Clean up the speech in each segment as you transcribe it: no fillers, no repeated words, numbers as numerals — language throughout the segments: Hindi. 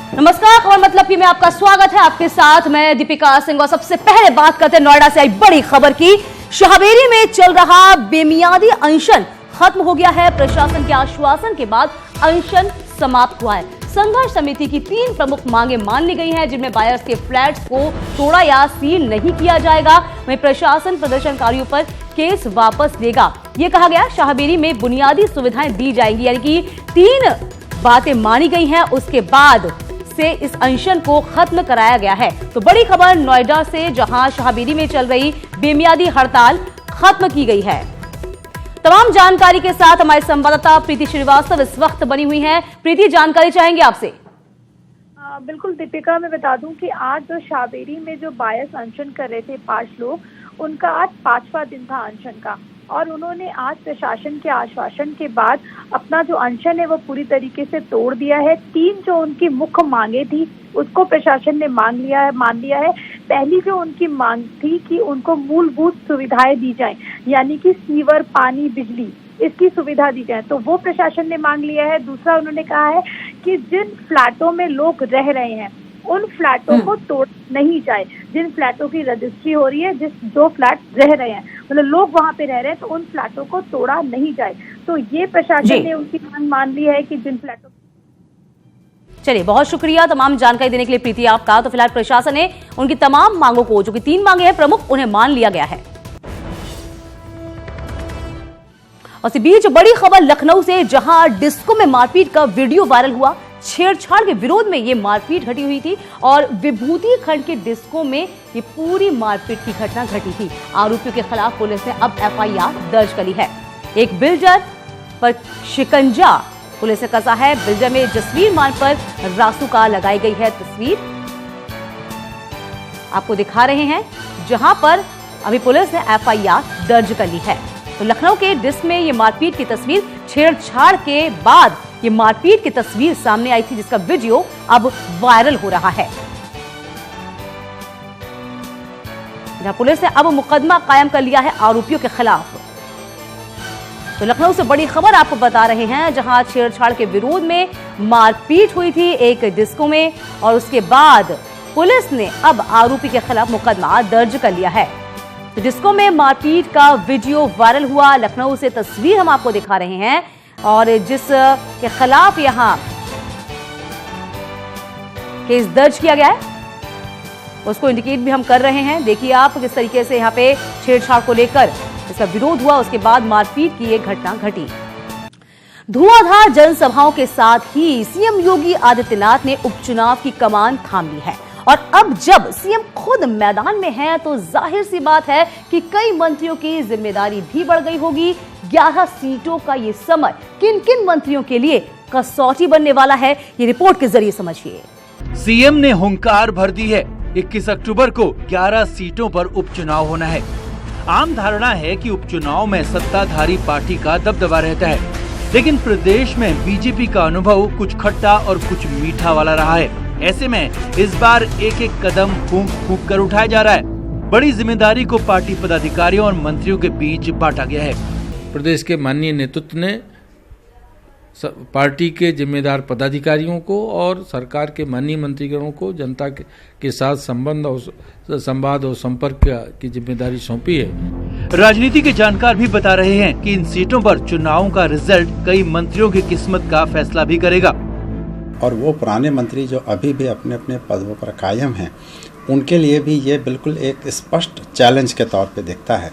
नमस्कार, खबर मतलब की में आपका स्वागत है। आपके साथ मैं दीपिका सिंह और सबसे पहले बात करते हैं नोएडा से आई बड़ी खबर की। शाहबेरी में चल रहा बेमियादी अनशन खत्म हो गया है। प्रशासन के आश्वासन के बाद अनशन समाप्त हुआ है। संघर्ष समिति की 3 प्रमुख मांगे मान ली गई हैं, जिनमें बायर्स के फ्लैट्स को तोड़ा या सील नहीं किया जाएगा। वहीं प्रशासन प्रदर्शनकारियों पर केस वापस लेगा। यह कहा गया शाहबेरी में बुनियादी सुविधाएं दी जाएंगी, यानी कि 3 बातें मानी गई हैं। उसके बाद से इस अनशन को खत्म कराया गया है। तो बड़ी खबर नोएडा से, जहां शाहबेरी में चल रही बेमियादी हड़ताल खत्म की गई है। तमाम जानकारी के साथ हमारे संवाददाता प्रीति श्रीवास्तव इस वक्त बनी हुई हैं। प्रीति, जानकारी चाहेंगे आपसे। बिल्कुल दीपिका, मैं बता दूं कि आज जो शाहबेरी में जो बायर्स अनशन कर रहे थे 5 लोग, उनका आज 5वां दिन था अनशन का। और उन्होंने आज प्रशासन के आश्वासन के बाद अपना जो अनशन है वो पूरी तरीके से तोड़ दिया है। 3 जो उनकी मुख्य मांगे थी उसको प्रशासन ने मान लिया है। पहली जो उनकी मांग थी कि उनको मूलभूत सुविधाएं दी जाएं, यानी कि सीवर, पानी, बिजली, इसकी सुविधा दी जाए, तो वो प्रशासन ने मांग लिया है। दूसरा उन्होंने कहा है कि जिन फ्लैटों में लोग रह रहे हैं उन फ्लैटों को तोड़ नहीं जाए। जिन फ्लैटों की रजिस्ट्री हो रही है, जो फ्लैट रह रहे हैं, मतलब लोग वहां पे रह रहे हैं, तो उन फ्लैटों को तोड़ा नहीं जाए। तो ये प्रशासन ने उनकी मांग मान ली है कि जिन फ्लैटों। चलिए, बहुत शुक्रिया तमाम जानकारी देने के लिए प्रीति आपका। तो फिलहाल प्रशासन ने उनकी तमाम मांगों को, जो कि 3 मांगे हैं प्रमुख, उन्हें मान लिया गया है। और इसी बीच बड़ी खबर लखनऊ से, जहां डिस्को में मारपीट का वीडियो वायरल हुआ। छेड़छाड़ के विरोध में ये मारपीट घटी हुई थी और विभूति खंड के डिस्को में ये पूरी मारपीट की घटना घटी थी। आरोपियों के खिलाफ पुलिस ने अब एफआईआर दर्ज करी है। एक बिल्डर पर शिकंजा पुलिस ने कसा है। बिल्डर में जसवीर मान पर रासुका लगाई गई है। तस्वीर आपको दिखा रहे हैं, जहां पर अभी पुलिस ने एफआईआर दर्ज कर ली है। तो लखनऊ के डिस्क में ये मारपीट की तस्वीर, छेड़छाड़ के बाद ये मारपीट की तस्वीर सामने आई थी, जिसका वीडियो अब वायरल हो रहा है। जहां पुलिस ने अब मुकदमा कायम कर लिया है आरोपियों के खिलाफ। तो लखनऊ से बड़ी खबर आपको बता रहे हैं, जहां छेड़छाड़ के विरोध में मारपीट हुई थी एक डिस्को में, और उसके बाद पुलिस ने अब आरोपी के खिलाफ मुकदमा दर्ज कर लिया है। तो डिस्को में मारपीट का वीडियो वायरल हुआ। लखनऊ से तस्वीर हम आपको दिखा रहे हैं, और जिस के खिलाफ यहां केस दर्ज किया गया है उसको इंडिकेट भी हम कर रहे हैं। देखिए आप किस तरीके से यहां पे छेड़छाड़ को लेकर इसका विरोध हुआ, उसके बाद मारपीट की एक घटना घटी। धुआंधार जनसभाओं के साथ ही सीएम योगी आदित्यनाथ ने उपचुनाव की कमान थाम ली है। और अब जब सीएम खुद मैदान में हैं, तो जाहिर सी बात है कि कई मंत्रियों की जिम्मेदारी भी बढ़ गई होगी। 11 सीटों का ये समर किन किन मंत्रियों के लिए कसौटी बनने वाला है, ये रिपोर्ट के जरिए समझिए। सीएम ने हुंकार भर दी है। 21 अक्टूबर को 11 सीटों पर उपचुनाव होना है। आम धारणा है कि उपचुनाव में सत्ताधारी पार्टी का दबदबा रहता है, लेकिन प्रदेश में बीजेपी का अनुभव कुछ खट्टा और कुछ मीठा वाला रहा है। ऐसे में इस बार एक एक कदम फूंक फूंक कर उठाया जा रहा है। बड़ी जिम्मेदारी को पार्टी पदाधिकारियों और मंत्रियों के बीच बांटा गया है। प्रदेश के माननीय नेतृत्व ने पार्टी के जिम्मेदार पदाधिकारियों को और सरकार के माननीय मंत्रीगणों को जनता के साथ संवाद और संपर्क की जिम्मेदारी सौंपी है। राजनीति के जानकार भी बता रहे हैं कि इन सीटों पर चुनावों का रिजल्ट कई मंत्रियों की किस्मत का फैसला भी करेगा। और वो पुराने मंत्री जो अभी भी अपने अपने पदों पर कायम हैं, उनके लिए भी ये बिल्कुल एक स्पष्ट चैलेंज के तौर पे दिखता है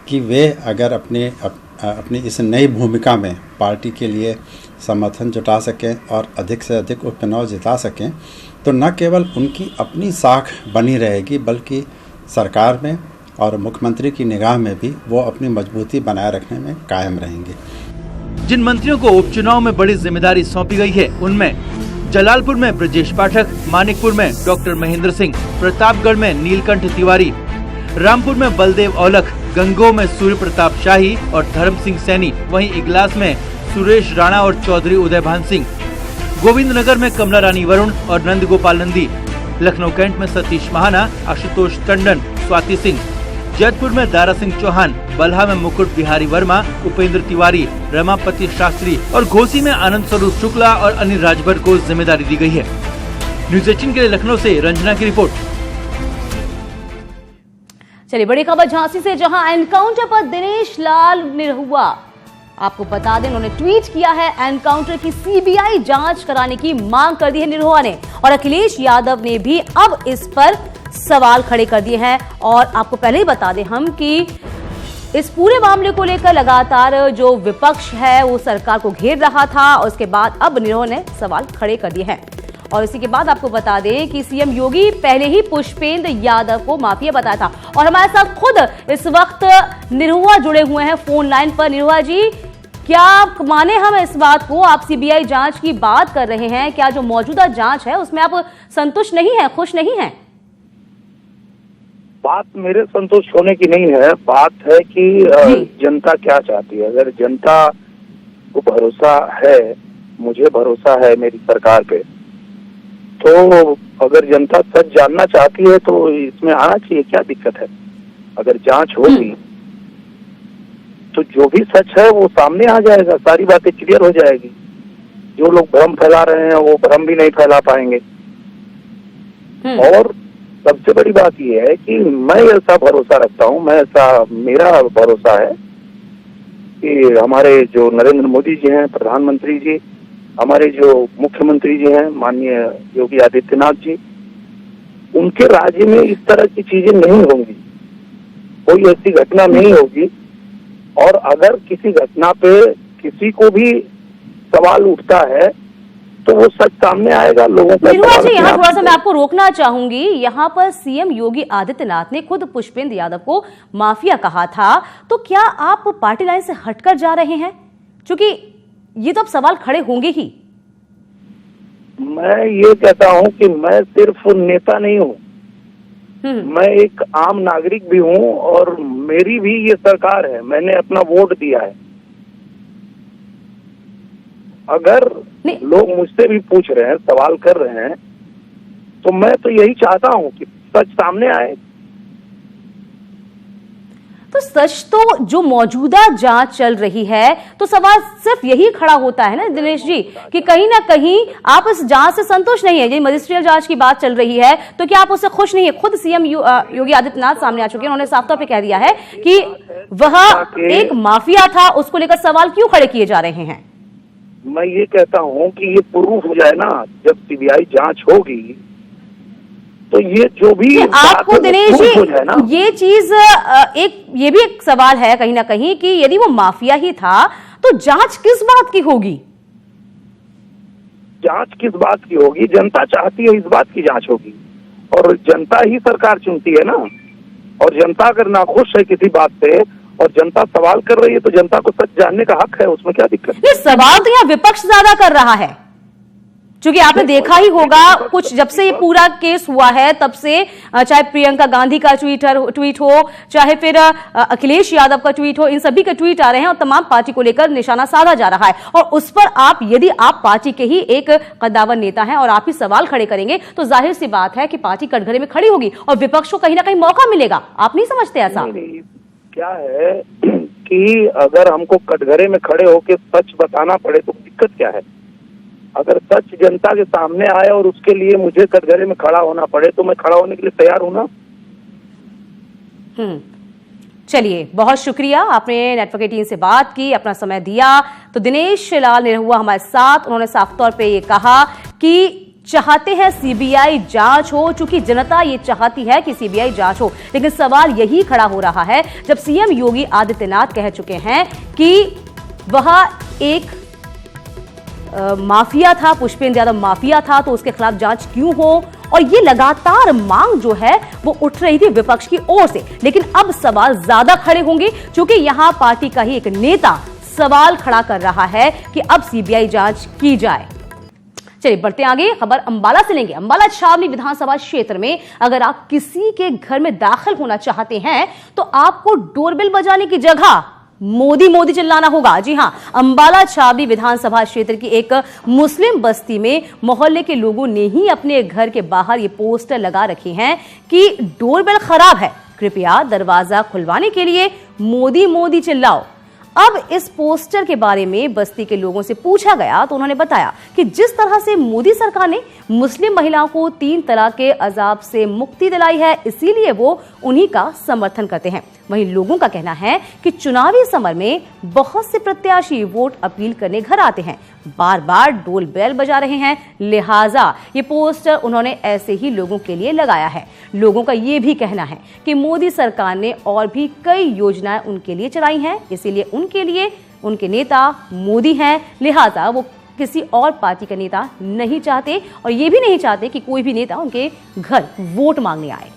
कि वे अगर अपनी इस नई भूमिका में पार्टी के लिए समर्थन जुटा सकें और अधिक से अधिक उपचुनाव जिता सकें, तो न केवल उनकी अपनी साख बनी रहेगी, बल्कि सरकार में और मुख्यमंत्री की निगाह में भी वो अपनी मजबूती बनाए रखने में कायम रहेंगे। जिन मंत्रियों को उपचुनाव में बड़ी जिम्मेदारी सौंपी गई है, उनमें जलालपुर में ब्रजेश पाठक, मानिकपुर में डॉक्टर महेंद्र सिंह, प्रतापगढ़ में नीलकंठ तिवारी, रामपुर में बलदेव औलख, गंगोह में सूर्य प्रताप शाही और धर्म सिंह सैनी, वहीं इगलास में सुरेश राणा और चौधरी उदयभान सिंह, गोविंदनगर में कमला रानी वरुण और नंद गोपाल नंदी, लखनऊ कैंट में सतीश महाना, आशुतोष टंडन, स्वाति सिंह, जैतपुर में दारा सिंह चौहान, बल्हा में मुकुट बिहारी वर्मा, उपेंद्र तिवारी, रमापति शास्त्री और घोसी में आनंद स्वरूप शुक्ला और अनिल राजभर को जिम्मेदारी दी गई है। न्यूज 18 के लिए लखनऊ से रंजना की रिपोर्ट। चलिए बड़ी खबर झांसी से, जहां एनकाउंटर पर दिनेश लाल निरहुआ, आपको बता दें उन्होंने ट्वीट किया है, एनकाउंटर की सीबीआई जांच कराने की मांग कर दी है निरहुआ ने, और अखिलेश यादव ने भी अब इस पर सवाल खड़े कर दिए हैं। और आपको पहले ही बता दें हम कि इस पूरे मामले को लेकर लगातार जो विपक्ष है वो सरकार को घेर रहा था, और उसके बाद अब निरहुआ ने सवाल खड़े कर दिए हैं। और इसी के बाद आपको बता दें कि सीएम योगी पहले ही पुष्पेंद्र यादव को माफिया बताया था, और हमारे साथ खुद इस वक्त निरहुआ जुड़े हुए हैं फोन लाइन पर। निरहुआ जी, क्या आप माने हम इस बात को, आप सीबीआई जांच की बात कर रहे हैं, क्या जो मौजूदा जांच है उसमें आप संतुष्ट नहीं हैं, खुश नहीं हैं? बात मेरे संतुष्ट होने की नहीं है, बात है कि जनता क्या चाहती है। अगर जनता को भरोसा है, मुझे भरोसा है मेरी सरकार पे, तो अगर जनता सच जानना चाहती है तो इसमें आना चाहिए, क्या दिक्कत है। अगर जांच होगी तो जो भी सच है वो सामने आ जाएगा, सारी बातें क्लियर हो जाएगी। जो लोग भ्रम फैला रहे हैं वो भ्रम भी नहीं फैला पाएंगे। और सबसे बड़ी बात यह है कि मैं ऐसा भरोसा रखता हूं, मेरा भरोसा है कि हमारे जो नरेंद्र मोदी जी हैं, प्रधानमंत्री जी, हमारे जो मुख्यमंत्री जी हैं माननीय योगी आदित्यनाथ जी, उनके राज्य में इस तरह की चीजें नहीं होंगी, कोई ऐसी घटना नहीं होगी। और अगर किसी घटना पे किसी को भी सवाल उठता है तो वो सच सामने आएगा, लोगों का। यहाँ थोड़ा सा मैं आपको रोकना चाहूंगी, यहाँ पर सीएम योगी आदित्यनाथ ने खुद पुष्पेंद्र यादव को माफिया कहा था, तो क्या आप पार्टी लाइन से हटकर जा रहे हैं? क्योंकि ये तो अब सवाल खड़े होंगे ही। मैं ये कहता हूं कि मैं सिर्फ नेता नहीं हूं, मैं एक आम नागरिक भी हूं, और मेरी भी ये सरकार है, मैंने अपना वोट दिया है। अगर लोग मुझसे भी पूछ रहे हैं, सवाल कर रहे हैं, तो मैं तो यही चाहता हूं कि सच सामने आए। तो सच तो जो मौजूदा जांच चल रही है, तो सवाल सिर्फ यही खड़ा होता है ना दिनेश जी, कि कहीं ना कहीं आप इस जांच से संतुष्ट नहीं है। ये मजिस्ट्रियल जांच की बात चल रही है, तो क्या आप उससे खुश नहीं है? खुद सीएम योगी आदित्यनाथ सामने आ चुके हैं, उन्होंने साफ तौर पे कह दिया है कि वह एक माफिया था, उसको लेकर सवाल क्यों खड़े किए जा रहे हैं? मैं ये कहता हूं कि ये प्रूफ हो जाए ना, जब सीबीआई जांच होगी तो ये जो भी आपको दिनेश जी ये चीज ये भी एक सवाल है कहीं ना कहीं कि यदि वो माफिया ही था तो जांच किस बात की होगी? जांच किस बात की होगी? जनता चाहती है इस बात की जांच होगी, और जनता ही सरकार चुनती है ना। और जनता अगर नाखुश है किसी बात से और जनता सवाल कर रही है तो जनता को सच जानने का हक है, उसमें क्या दिक्कत? ये सवाल तो यहाँ विपक्ष ज्यादा कर रहा है, क्योंकि आपने देखा ही होगा कुछ जब से ये पूरा केस हुआ है तब से, चाहे प्रियंका गांधी का ट्वीट हो, चाहे फिर अखिलेश यादव का ट्वीट हो, इन सभी के ट्वीट आ रहे हैं और तमाम पार्टी को लेकर निशाना साधा जा रहा है। और उस पर यदि आप पार्टी के ही एक कद्दावर नेता हैं और आप ही सवाल खड़े करेंगे तो जाहिर सी बात है कि पार्टी कटघरे में खड़ी होगी और विपक्ष को कहीं ना कहीं मौका मिलेगा। आप नहीं समझते ऐसा? नहीं, क्या है कि अगर हमको कटघरे में खड़े होकर सच बताना पड़े तो दिक्कत क्या है? अगर सच जनता के सामने आए और उसके लिए मुझे कटघरे में खड़ा होना पड़े तो मैं खड़ा होने के लिए तैयार हूं ना। चलिए, बहुत शुक्रिया, आपने नेटवर्क 18 से बात की, अपना समय दिया। तो दिनेश लाल निरहुआ हमारे साथ, उन्होंने साफ तौर पे ये कहा कि चाहते हैं सीबीआई जांच हो, चूंकि जनता ये चाहती है कि सीबीआई जांच हो, लेकिन सवाल यही खड़ा हो रहा है जब सीएम योगी आदित्यनाथ कह चुके हैं कि वह एक माफिया था, पुष्पेंद्र यादव माफिया था, तो उसके खिलाफ जांच क्यों हो? और ये लगातार मांग जो है वो उठ रही थी विपक्ष की ओर से, लेकिन अब सवाल ज्यादा खड़े होंगे क्योंकि यहां पार्टी का ही एक नेता सवाल खड़ा कर रहा है कि अब सीबीआई जांच की जाए। चलिए बढ़ते आगे, खबर अंबाला से लेंगे। अंबाला छावनी विधानसभा क्षेत्र में अगर आप किसी के घर में दाखिल होना चाहते हैं तो आपको डोरबेल बजाने की जगह मोदी मोदी चिल्लाना होगा। जी हां, अंबाला छावनी विधानसभा क्षेत्र की एक मुस्लिम बस्ती में मोहल्ले के लोगों ने ही अपने घर के बाहर ये पोस्टर लगा रखे हैं कि डोरबेल खराब है, कृपया दरवाजा खुलवाने के लिए मोदी मोदी चिल्लाओ। अब इस पोस्टर के बारे में बस्ती के लोगों से पूछा गया तो उन्होंने बताया कि जिस तरह से मोदी सरकार ने मुस्लिम महिलाओं को 3 तलाक के अजाब से मुक्ति दिलाई है, इसीलिए वो उन्हीं का समर्थन करते हैं। वहीं लोगों का कहना है कि चुनावी समर में बहुत से प्रत्याशी वोट अपील करने घर आते हैं, बार बार डोल बैल बजा रहे हैं, लिहाजा ये पोस्टर उन्होंने ऐसे ही लोगों के लिए लगाया है। लोगों का ये भी कहना है कि मोदी सरकार ने और भी कई योजनाएं उनके लिए चलाई हैं, इसीलिए उनके लिए उनके नेता मोदी हैं, लिहाजा वो किसी और पार्टी का नेता नहीं चाहते और ये भी नहीं चाहते कि कोई भी नेता उनके घर वोट मांगने आए।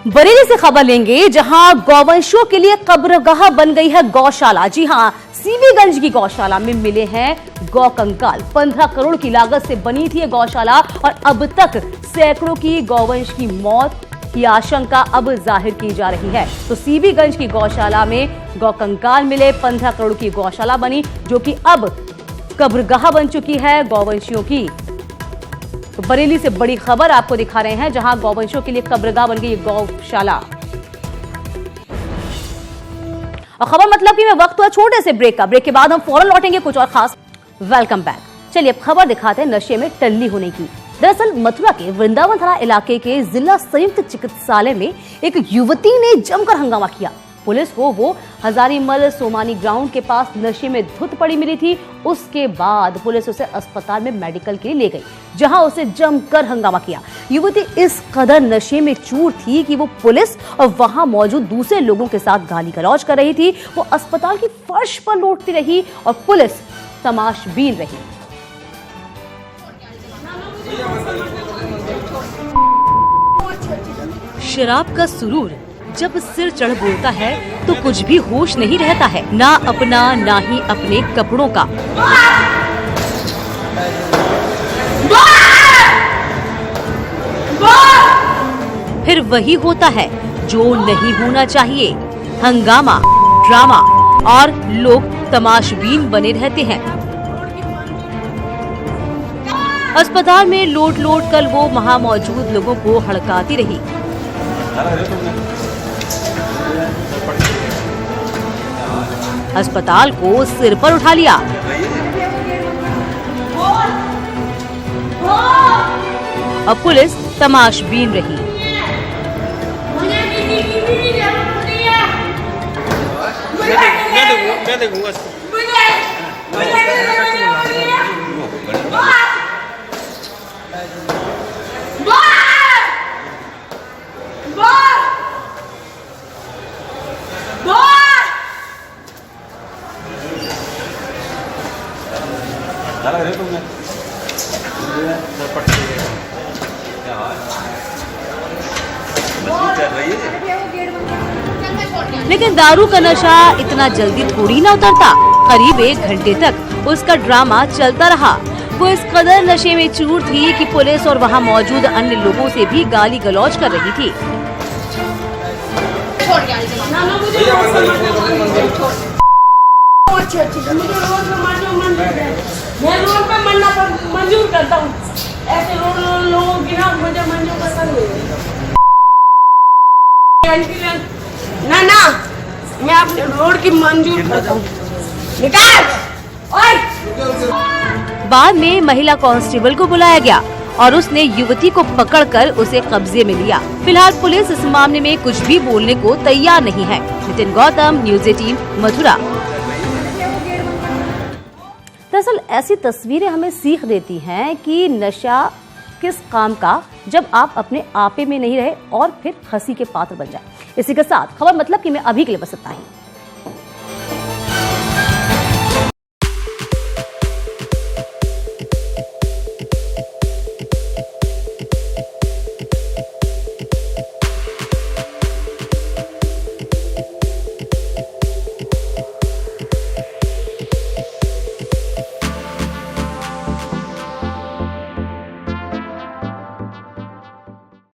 बरेली से खबर लेंगे, जहां गौवंशियों के लिए कब्रगाह बन गई है गौशाला। जी हां, सीबीगंज की गौशाला में मिले हैं गौ कंकाल। 15 करोड़ की लागत से बनी थी ये गौशाला और अब तक सैकड़ों की गौवंश की मौत की आशंका अब जाहिर की जा रही है। तो सीबीगंज की गौशाला में गौ कंकाल मिले, 15 करोड़ की गौशाला बनी जो कि अब कब्रगाह बन चुकी है गौवंशियों की। तो बरेली से बड़ी खबर आपको दिखा रहे हैं, जहां गौवंशों के लिए कब्रगाह बन गई गौशाला। और खबर मतलब कि मैं वक्त हुआ छोटे से ब्रेक का। ब्रेक के बाद हम फौरन लौटेंगे कुछ और खास। Welcome back. चलिए अब खबर दिखाते हैं नशे में टल्ली होने की। दरअसल मथुरा के वृंदावन थाना इलाके के जिला संयुक्त चिकित्सालय में एक युवती ने जमकर हंगामा किया। पुलिस को वो हजारीमल सोमानी ग्राउंड के पास नशे में धुत पड़ी मिली थी। उसके बाद पुलिस उसे अस्पताल में मेडिकल के लिए ले गई, जहां उसे जमकर हंगामा किया। युवती इस कदर नशे में चूर थी कि वो पुलिस और वहां मौजूद दूसरे लोगों के साथ गाली गलौज कर रही थी। वो अस्पताल की फर्श पर लौटती रही और पुलिस तमाशबीन रही। शराब का सुरूर जब सिर चढ़ बोलता है तो कुछ भी होश नहीं रहता है, ना अपना ना ही अपने कपड़ों का। फिर वही होता है जो नहीं होना चाहिए, हंगामा, ड्रामा और लोग तमाशबीन बने रहते हैं। अस्पताल में लोट लोट कर वो वहां मौजूद लोगों को हड़काती रही। अस्पताल को सिर पर उठा लिया। अब पुलिस तमाशबीन रही। मैं देखूंगा। लेकिन दारू का नशा इतना जल्दी थोड़ी ना उतरता। करीब 1 घंटे तक उसका ड्रामा चलता रहा। वो इस कदर नशे में चूर थी कि पुलिस और वहां मौजूद अन्य लोगों से भी गाली गलौज कर रही थी। मैं रोड पे मरना मंजूर करता हूँ, ऐसे लोगों की ना मुझे मंजूर पसंद नहीं। ना मैं अपने रोड की मंजूर करता हूँ। बाद में महिला कांस्टेबल को बुलाया गया और उसने युवती को पकड़कर उसे कब्जे में लिया। फिलहाल पुलिस इस मामले में कुछ भी बोलने को तैयार नहीं है। नितिन गौतम, न्यूज़ 18 मथुरा। दरअसल ऐसी तस्वीरें हमें सीख देती हैं कि नशा किस काम का जब आप अपने आपे में नहीं रहे और फिर हंसी के पात्र बन जाए। इसी के साथ खबर मतलब कि मैं अभी के लिए बस इतना ही।